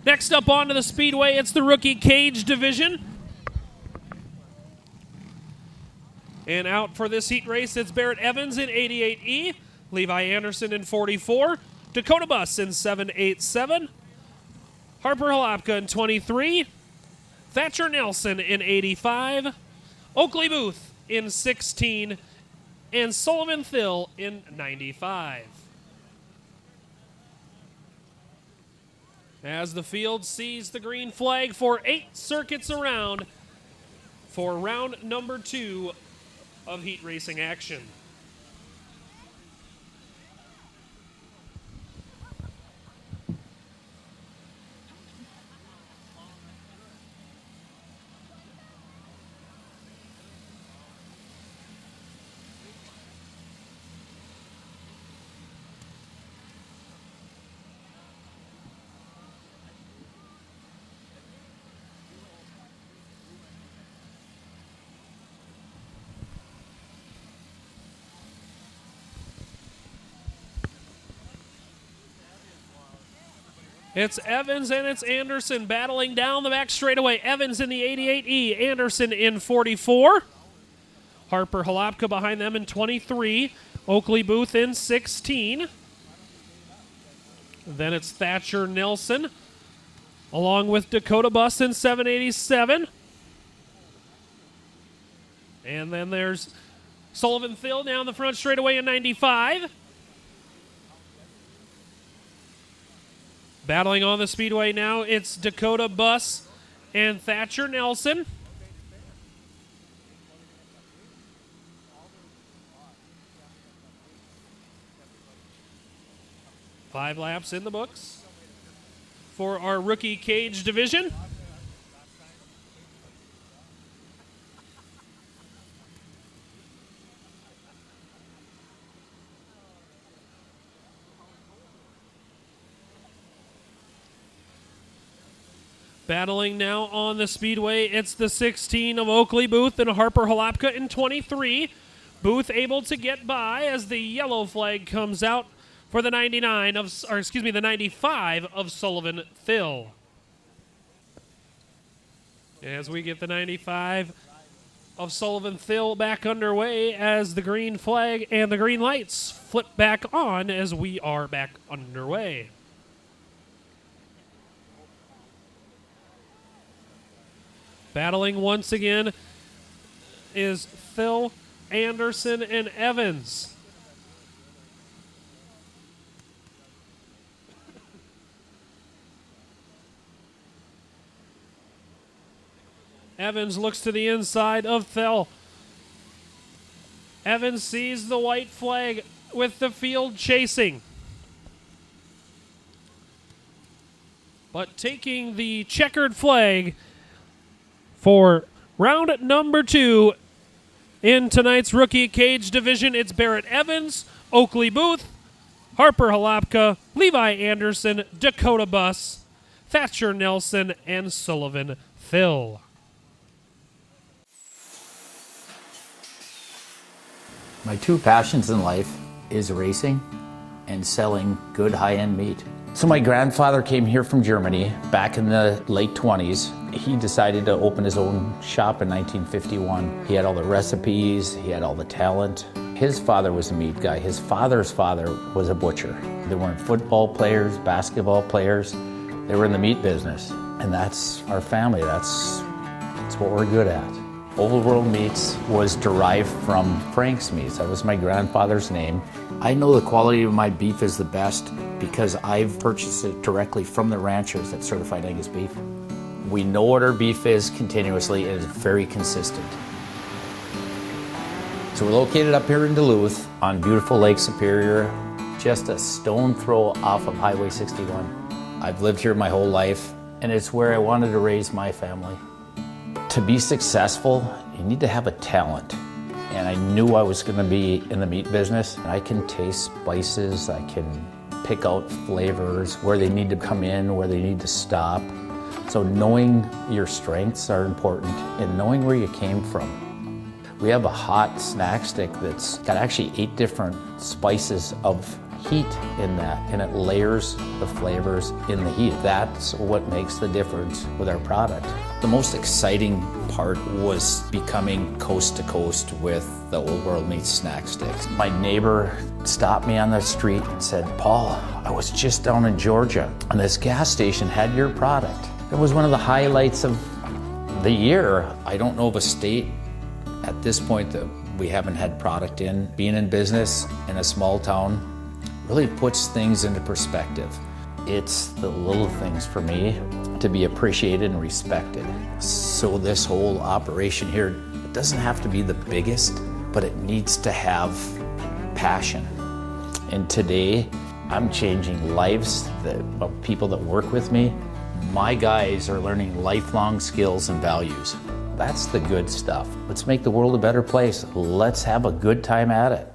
Next up onto the Speedway, it's the rookie cage division. And out for this heat race, it's Barrett Evans in 88E, Levi Anderson in 44, Dakota Buss in 787, Harper Halopka in 23, Thatcher Nelson in 85, Oakley Booth in 16, and Sullivan Thill in 95. As the field sees the green flag for 8 circuits around for round number 2 of heat racing action. It's Evans and it's Anderson battling down the back straightaway. Evans in the 88E, Anderson in 44. Harper Halopka behind them in 23. Oakley Booth in 16. Then it's Thatcher Nelson along with Dakota Buss in 787. And then there's Sullivan Thill down the front straightaway in 95. Battling on the Speedway now, it's Dakota Buss and Thatcher Nelson. Five laps in the books for our rookie cage division. Battling now on the Speedway, it's the 16 of Oakley Booth and Harper Halopka in 23. Booth able to get by as the yellow flag comes out for the 95 of Sullivan Thill. As we get the 95 of Sullivan Thill back underway as the green flag and the green lights flip back on as we are back underway. Battling once again is Thill, Anderson, and Evans. Evans looks to the inside of Thill. Evans sees the white flag with the field chasing. But taking the checkered flag for round number 2 in tonight's rookie cage division, it's Barrett Evans, Oakley Booth, Harper Halopka, Levi Anderson, Dakota Buss, Thatcher Nelson, and Sullivan Thill. My 2 passions in life is racing and selling good high-end meat. So my grandfather came here from Germany back in the late 20s. He decided to open his own shop in 1951. He had all the recipes, he had all the talent. His father was a meat guy. His father's father was a butcher. They weren't football players, basketball players. They were in the meat business. And that's our family. That's what we're good at. Old World Meats was derived from Frank's Meats. That was my grandfather's name. I know the quality of my beef is the best because I've purchased it directly from the ranchers that certified Angus beef. We know what our beef is continuously, and it's very consistent. So we're located up here in Duluth on beautiful Lake Superior, just a stone throw off of Highway 61. I've lived here my whole life, and it's where I wanted to raise my family. To be successful, you need to have a talent. And I knew I was going to be in the meat business. I can taste spices, I can pick out flavors, where they need to come in, where they need to stop. So knowing your strengths are important and knowing where you came from. We have a hot snack stick that's got actually 8 different spices of heat in that, and it layers the flavors in the heat. That's what makes the difference with our product. The most exciting part was becoming coast to coast with the Old World Meats snack sticks. My neighbor stopped me on the street and said, "Paul, I was just down in Georgia and this gas station had your product." It was one of the highlights of the year. I don't know of a state at this point that we haven't had product in. Being in business in a small town really puts things into perspective. It's the little things for me to be appreciated and respected. So this whole operation here, it doesn't have to be the biggest, but it needs to have passion. And today, I'm changing lives of people that work with me. My guys are learning lifelong skills and values. That's the good stuff. Let's make the world a better place. Let's have a good time at it.